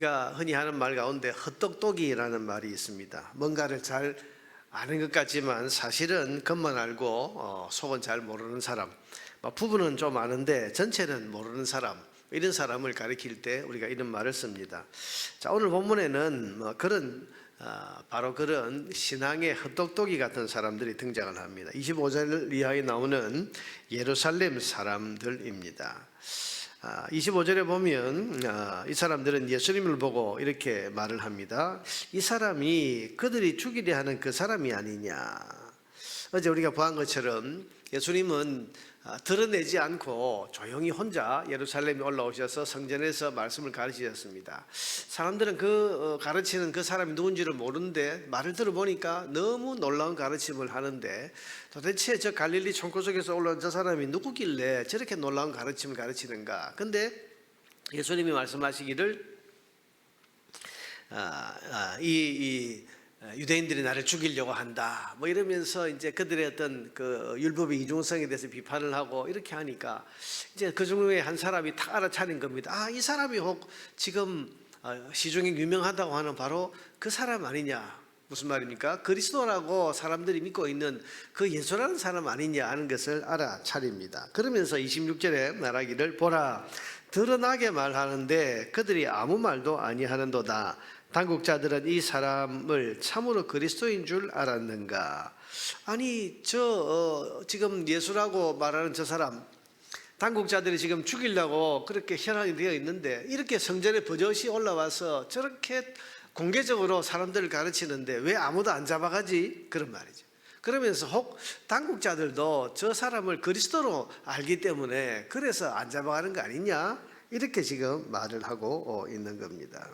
우리가 흔히 하는 말 가운데 헛똑똑이라는 말이 있습니다. 뭔가를 잘 아는 것 같지만 사실은 겉만 알고 속은 잘 모르는 사람, 부분은 좀 아는데 전체는 모르는 사람, 이런 사람을 가리킬 때 우리가 이런 말을 씁니다. 자, 오늘 본문에는 바로 그런 신앙의 헛똑똑이 같은 사람들이 등장을 합니다. 25절 이하에 나오는 예루살렘 사람들입니다. 25절에 보면 이 사람들은 예수님을 보고 이렇게 말을 합니다. 이 사람이 그들이 죽이려 하는 그 사람이 아니냐. 어제 우리가 보한 것처럼 예수님은 드러내지 않고 조용히 혼자 예루살렘에 올라오셔서 성전에서 말씀을 가르치셨습니다. 사람들은 가르치는 그 사람이 누군지를 모르는데 말을 들어보니까 너무 놀라운 가르침을 하는데 도대체 저 갈릴리 총구석에서 올라온 저 사람이 누구길래 저렇게 놀라운 가르침을 가르치는가. 근데 예수님이 말씀하시기를 유대인들이 나를 죽이려고 한다 이러면서 이제 그들의 어떤 그 율법의 이중성에 대해서 비판을 하고 이렇게 하니까 이제 그 중에 한 사람이 탁 알아차린 겁니다. 이 사람이 혹 지금 시중에 유명하다고 하는 바로 그 사람 아니냐. 무슨 말입니까? 그리스도라고 사람들이 믿고 있는 그 예수라는 사람 아니냐 하는 것을 알아차립니다. 그러면서 26절에 말하기를 보라 드러나게 말하는데 그들이 아무 말도 아니하는도다. 당국자들은 이 사람을 참으로 그리스도인 줄 알았는가? 아니 지금 예수라고 말하는 저 사람, 당국자들이 지금 죽이려고 그렇게 현황이 되어 있는데 이렇게 성전에 버젓이 올라와서 저렇게 공개적으로 사람들을 가르치는데 왜 아무도 안 잡아가지? 그런 말이죠. 그러면서 혹 당국자들도 저 사람을 그리스도로 알기 때문에 그래서 안 잡아가는 거 아니냐? 이렇게 지금 말을 하고 있는 겁니다.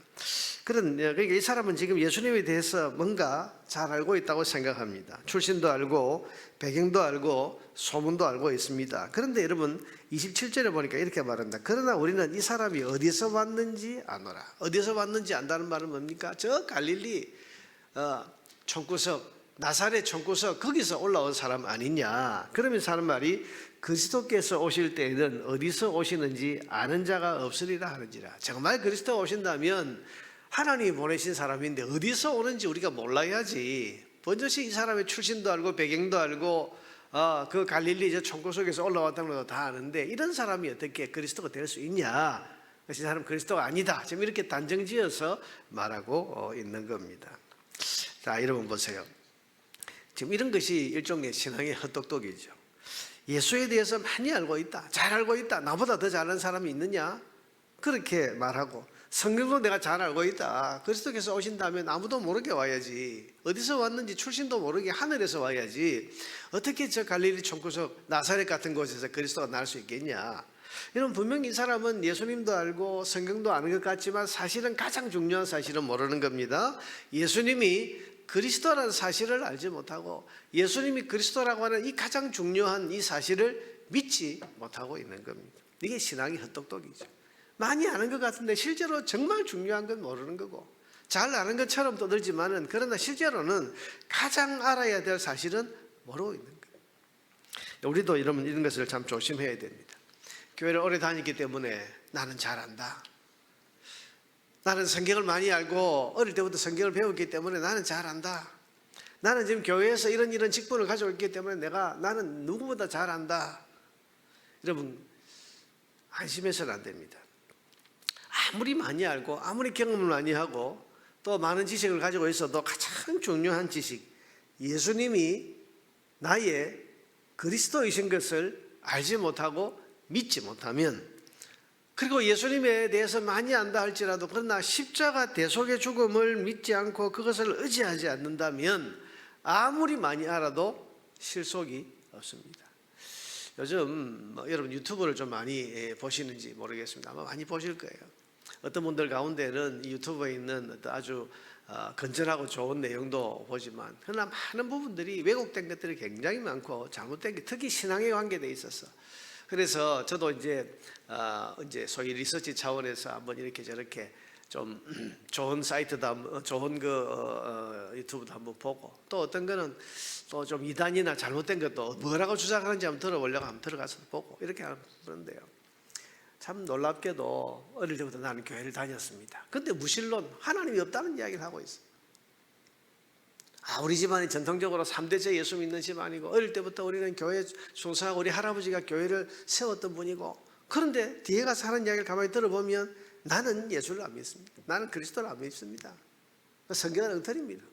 그러니까 이 사람은 지금 예수님에 대해서 뭔가 잘 알고 있다고 생각합니다. 출신도 알고 배경도 알고 소문도 알고 있습니다. 그런데 여러분 27절에 보니까 이렇게 말한다. 그러나 우리는 이 사람이 어디서 왔는지 아노라. 어디서 왔는지 안다는 말은 뭡니까? 저 갈릴리 총구석, 나사렛 총구석 거기서 올라온 사람 아니냐. 그러면서 하는 말이 그리스도께서 오실 때에는 어디서 오시는지 아는 자가 없으리라 하는지라. 정말 그리스도가 오신다면 하나님이 보내신 사람인데 어디서 오는지 우리가 몰라야지. 번젓이 이 사람의 출신도 알고 배경도 알고 그 갈릴리 저 총구석에서 올라왔다는 것도 다 아는데 이런 사람이 어떻게 그리스도가 될 수 있냐. 이 사람 그리스도가 아니다. 지금 이렇게 단정지어서 말하고 있는 겁니다. 자, 여러분 보세요. 지금 이런 것이 일종의 신앙의 헛똑똑이죠. 예수에 대해서 많이 알고 있다. 잘 알고 있다. 나보다 더 잘하는 사람이 있느냐? 그렇게 말하고 성경도 내가 잘 알고 있다. 그리스도께서 오신다면 아무도 모르게 와야지. 어디서 왔는지 출신도 모르게 하늘에서 와야지. 어떻게 저 갈릴리 총구석 나사렛 같은 곳에서 그리스도가 날 수 있겠냐? 이런 분명히 이 사람은 예수님도 알고 성경도 아는 것 같지만 사실은 가장 중요한 사실은 모르는 겁니다. 예수님이 그리스도라는 사실을 알지 못하고 예수님이 그리스도라고 하는 이 가장 중요한 이 사실을 믿지 못하고 있는 겁니다. 이게 신앙의 헛똑똑이죠. 많이 아는 것 같은데 실제로 정말 중요한 건 모르는 거고 잘 아는 것처럼 떠들지만은 그러나 실제로는 가장 알아야 될 사실은 모르고 있는 거예요. 우리도 이런 것을 참 조심해야 됩니다. 교회를 오래 다녔기 때문에 나는 잘 안다. 나는 성경을 많이 알고 어릴 때부터 성경을 배웠기 때문에 나는 잘 안다. 나는 지금 교회에서 이런 직분을 가지고 있기 때문에 나는 누구보다 잘 안다. 여러분 안심해서는 안 됩니다. 아무리 많이 알고 아무리 경험을 많이 하고 또 많은 지식을 가지고 있어도 가장 중요한 지식, 예수님이 나의 그리스도이신 것을 알지 못하고 믿지 못하면, 그리고 예수님에 대해서 많이 안다 할지라도 그러나 십자가 대속의 죽음을 믿지 않고 그것을 의지하지 않는다면 아무리 많이 알아도 실속이 없습니다. 요즘 여러분 유튜브를 좀 많이 보시는지 모르겠습니다. 아마 많이 보실 거예요. 어떤 분들 가운데는 유튜브에 있는 아주 건전하고 좋은 내용도 보지만 그러나 많은 부분들이 왜곡된 것들이 굉장히 많고 잘못된 게 특히 신앙에 관계되어 있어서, 그래서 저도 이제 소위 리서치 차원에서 한번 이렇게 저렇게 좀 좋은 사이트도 좋은 유튜브도 한번 보고 또 어떤 거는 또 좀 이단이나 잘못된 것도 뭐라고 주장하는지 한번 들어보려고 한번 들어가서 보고 이렇게 하는데요. 참 놀랍게도 어릴 때부터 나는 교회를 다녔습니다. 근데 무신론, 하나님이 없다는 이야기를 하고 있어요. 우리 집안이 전통적으로 3대째 예수 믿는 집안이고, 어릴 때부터 우리는 교회 순수하고 우리 할아버지가 교회를 세웠던 분이고, 그런데 뒤에 가서 하는 이야기를 가만히 들어보면 나는 예수를 안 믿습니다. 나는 그리스도를 안 믿습니다. 성경은 엉터리입니다.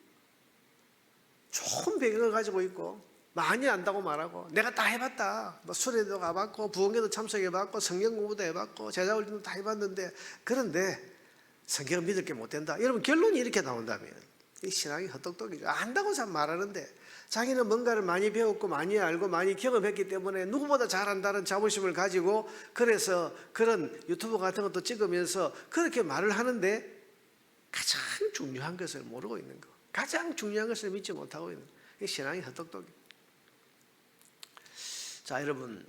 좋은 배경을 가지고 있고 많이 안다고 말하고, 내가 다 해봤다, 수련회도 가봤고 부흥회도 참석해봤고 성경 공부도 해봤고 제자훈련도 다 해봤는데, 그런데 성경을 믿을 게 못 된다. 여러분, 결론이 이렇게 나온다면 이 신앙이 헛똑똑이죠. 안다고 참 말하는데 자기는 뭔가를 많이 배웠고 많이 알고 많이 경험했기 때문에 누구보다 잘한다는 자부심을 가지고, 그래서 그런 유튜브 같은 것도 찍으면서 그렇게 말을 하는데 가장 중요한 것을 모르고 있는 거, 가장 중요한 것을 믿지 못하고 있는 거, 신앙이 헛똑똑이. 자, 여러분,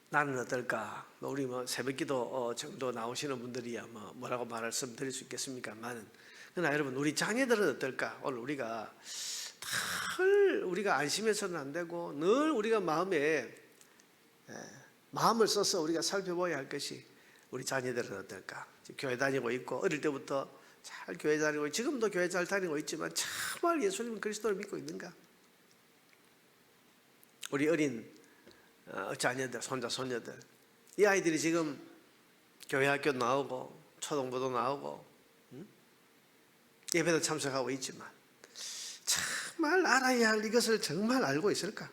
나는 어떨까? 우리 새벽기도 정도 나오시는 분들이야 뭐라고 말씀드릴 수 있겠습니까만, 그러나 여러분, 우리 자녀들은 어떨까? 오늘 우리가 늘 우리가 안심해서는 안 되고 늘 우리가 마음을 써서 우리가 살펴봐야 할 것이, 우리 자녀들은 어떨까? 교회 다니고 있고 어릴 때부터 잘 교회 다니고 지금도 교회 잘 다니고 있지만 정말 예수님 그리스도를 믿고 있는가? 우리 어린 자녀들, 손자, 손녀들, 이 아이들이 지금 교회 학교 나오고 초등부도 나오고 예배도 참석하고 있지만 정말 알아야 할 이것을 정말 알고 있을까?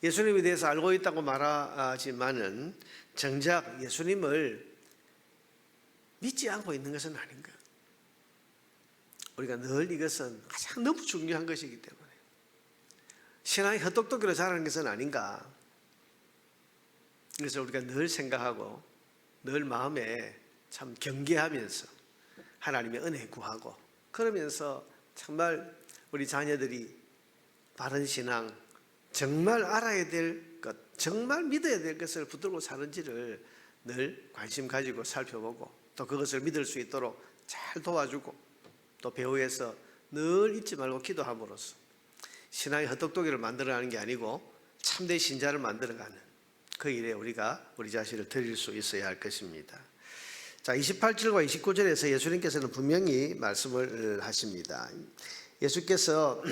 예수님에 대해서 알고 있다고 말하지만은 정작 예수님을 믿지 않고 있는 것은 아닌가? 우리가 늘 이것은 가장 너무 중요한 것이기 때문에 신앙이 헛똑똑이로 자라는 것은 아닌가? 그래서 우리가 늘 생각하고 늘 마음에 참 경계하면서 하나님의 은혜 구하고, 그러면서 정말 우리 자녀들이 바른 신앙, 정말 알아야 될 것, 정말 믿어야 될 것을 붙들고 사는지를 늘 관심 가지고 살펴보고, 또 그것을 믿을 수 있도록 잘 도와주고, 또 배후에서 늘 잊지 말고 기도함으로써 신앙의 헛똑똑이를 만들어가는 게 아니고 참된 신자를 만들어가는 그 일에 우리가 우리 자신을 드릴 수 있어야 할 것입니다. 자, 28절과 29절에서 예수님께서는 분명히 말씀을 하십니다. 예수께서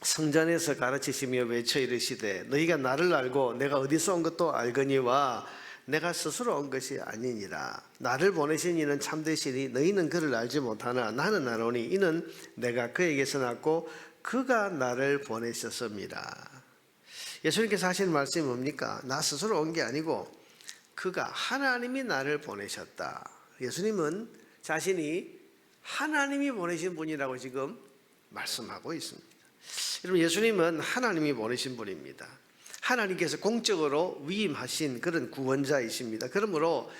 성전에서 가르치시며 외쳐 이르시되 너희가 나를 알고 내가 어디서 온 것도 알거니와 내가 스스로 온 것이 아니니라. 나를 보내신 이는 참되시니 너희는 그를 알지 못하나 나는 아노니 이는 내가 그에게서 났고 그가 나를 보내셨습니다. 예수님께서 하시는 말씀이 뭡니까? 나 스스로 온 게 아니고 그가, 하나님이 나를 보내셨다. 예수님은 자신이 하나님이 보내신 분이라고 지금 말씀하고 있습니다. 여러분, 예수님은 하나님이 보내신 분입니다. 하나님께서 공적으로 위임하신 그런 구원자이십니다. 그러므로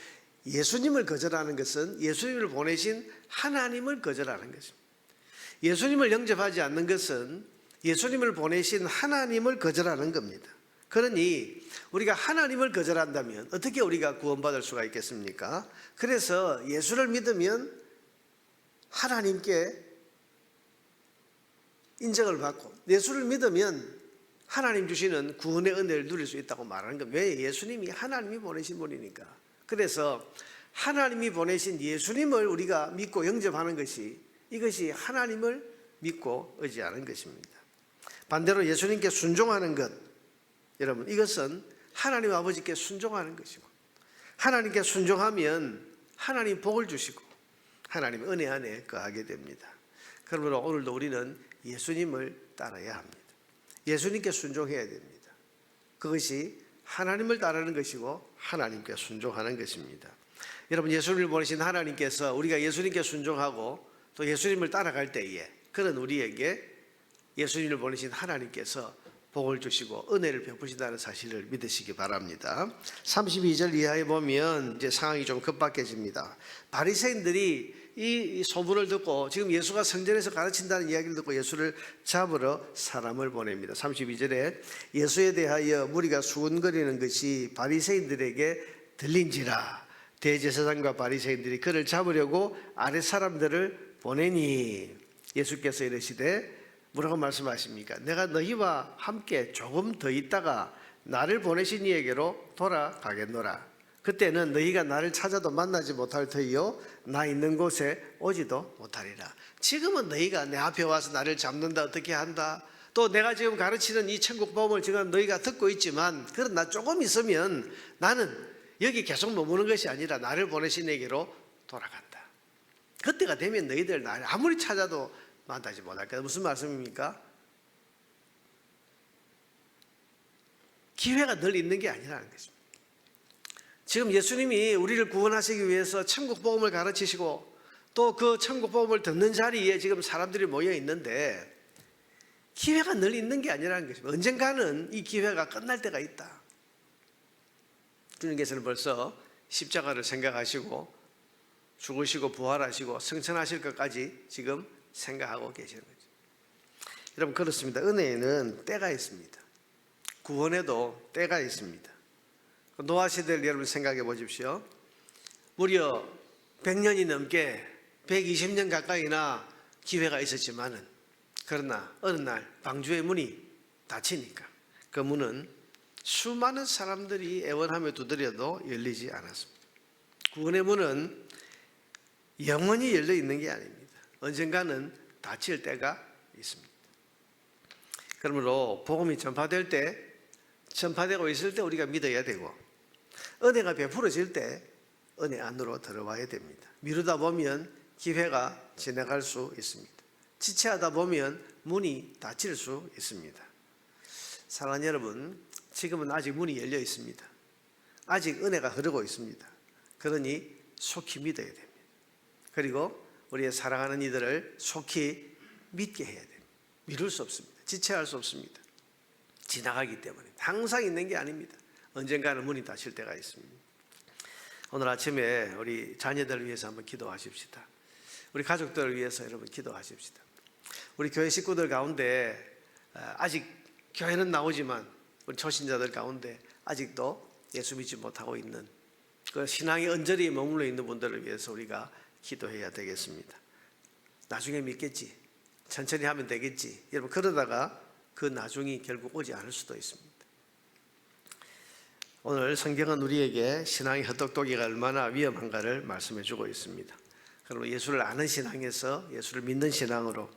예수님을 거절하는 것은 예수님을 보내신 하나님을 거절하는 것입니다. 예수님을 영접하지 않는 것은 예수님을 보내신 하나님을 거절하는 겁니다. 그러니 우리가 하나님을 거절한다면 어떻게 우리가 구원받을 수가 있겠습니까? 그래서 예수를 믿으면 하나님께 인정을 받고, 예수를 믿으면 하나님 주시는 구원의 은혜를 누릴 수 있다고 말하는 겁니다. 왜? 예수님이 하나님이 보내신 분이니까. 그래서 하나님이 보내신 예수님을 우리가 믿고 영접하는 것이, 이것이 하나님을 믿고 의지하는 것입니다. 반대로 예수님께 순종하는 것, 여러분, 이것은 하나님 아버지께 순종하는 것이고, 하나님께 순종하면 하나님 복을 주시고 하나님 은혜 안에 거하게 됩니다. 그러므로 오늘도 우리는 예수님을 따라야 합니다. 예수님께 순종해야 됩니다. 그것이 하나님을 따르는 것이고 하나님께 순종하는 것입니다. 여러분, 예수님을 보내신 하나님께서 우리가 예수님께 순종하고 또 예수님을 따라갈 때에 그런 우리에게 예수님을 보내신 하나님께서 복을 주시고 은혜를 베푸신다는 사실을 믿으시기 바랍니다. 32절 이하에 보면 이제 상황이 좀 급박해집니다. 바리새인들이 이 소문을 듣고 지금 예수가 성전에서 가르친다는 이야기를 듣고 예수를 잡으러 사람을 보냅니다. 32절에 예수에 대하여 무리가 수군거리는 것이 바리새인들에게 들린지라 대제사장과 바리새인들이 그를 잡으려고 아랫 사람들을 보내니 예수께서 이르시되 뭐라고 말씀하십니까? 내가 너희와 함께 조금 더 있다가 나를 보내신 이에게로 돌아가겠노라. 그때는 너희가 나를 찾아도 만나지 못할 터이요 나 있는 곳에 오지도 못하리라. 지금은 너희가 내 앞에 와서 나를 잡는다, 어떻게 한다, 또 내가 지금 가르치는 이 천국 복음을 지금 너희가 듣고 있지만, 그러나 조금 있으면 나는 여기 계속 머무는 것이 아니라 나를 보내신 에게로 돌아간다. 그때가 되면 너희들 나를 아무리 찾아도 만나지 못할 거다. 무슨 말씀입니까? 기회가 늘 있는 게 아니라는 것입니다. 지금 예수님이 우리를 구원하시기 위해서 천국 복음을 가르치시고 또 그 천국 복음을 듣는 자리에 지금 사람들이 모여 있는데, 기회가 늘 있는 게 아니라는 것입니다. 언젠가는 이 기회가 끝날 때가 있다. 주님께서는 벌써 십자가를 생각하시고 죽으시고 부활하시고 승천하실 것까지 지금 생각하고 계시는 거죠. 여러분, 그렇습니다. 은혜에는 때가 있습니다. 구원에도 때가 있습니다. 노아 시대를 여러분 생각해 보십시오. 무려 100년이 넘게 120년 가까이나 기회가 있었지만은, 그러나 어느 날 방주의 문이 닫히니까 그 문은 수많은 사람들이 애원하며 두드려도 열리지 않았습니다. 구원의 문은 영원히 열려 있는 게 아닙니다. 언젠가는 닫힐 때가 있습니다. 그러므로 복음이 전파되고 있을 때 우리가 믿어야 되고, 은혜가 베풀어질 때 은혜 안으로 들어와야 됩니다. 미루다 보면 기회가 지나갈 수 있습니다. 지체하다 보면 문이 닫힐 수 있습니다. 사랑하는 여러분, 지금은 아직 문이 열려 있습니다. 아직 은혜가 흐르고 있습니다. 그러니 속히 믿어야 됩니다. 그리고 우리의 사랑하는 이들을 속히 믿게 해야 됩니다. 미룰 수 없습니다. 지체할 수 없습니다. 지나가기 때문에. 항상 있는 게 아닙니다. 언젠가는 문이 닫힐 때가 있습니다. 오늘 아침에 우리 자녀들을 위해서 한번 기도하십시다. 우리 가족들을 위해서 여러분 기도하십시다. 우리 교회 식구들 가운데 아직 교회는 나오지만 우리 초신자들 가운데 아직도 예수 믿지 못하고 있는, 그 신앙의 언저리에 머물러 있는 분들을 위해서 우리가 기도해야 되겠습니다. 나중에 믿겠지, 천천히 하면 되겠지, 여러분 그러다가 그 나중이 결국 오지 않을 수도 있습니다. 오늘 성경은 우리에게 신앙의 헛똑똑이가 얼마나 위험한가를 말씀해 주고 있습니다. 그리고 예수를 아는 신앙에서 예수를 믿는 신앙으로,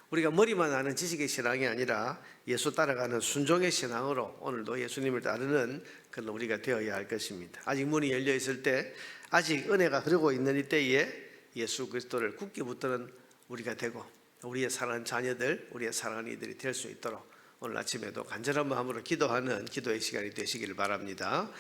우리가 머리만 아는 지식의 신앙이 아니라 예수 따라가는 순종의 신앙으로 오늘도 예수님을 따르는 그런 우리가 되어야 할 것입니다. 아직 문이 열려 있을 때, 아직 은혜가 흐르고 있는 이때에 예수 그리스도를 굳게 붙드는 우리가 되고, 우리의 사랑하는 자녀들, 우리의 사랑하는 이들이 될 수 있도록 오늘 아침에도 간절한 마음으로 기도하는 기도의 시간이 되시기를 바랍니다.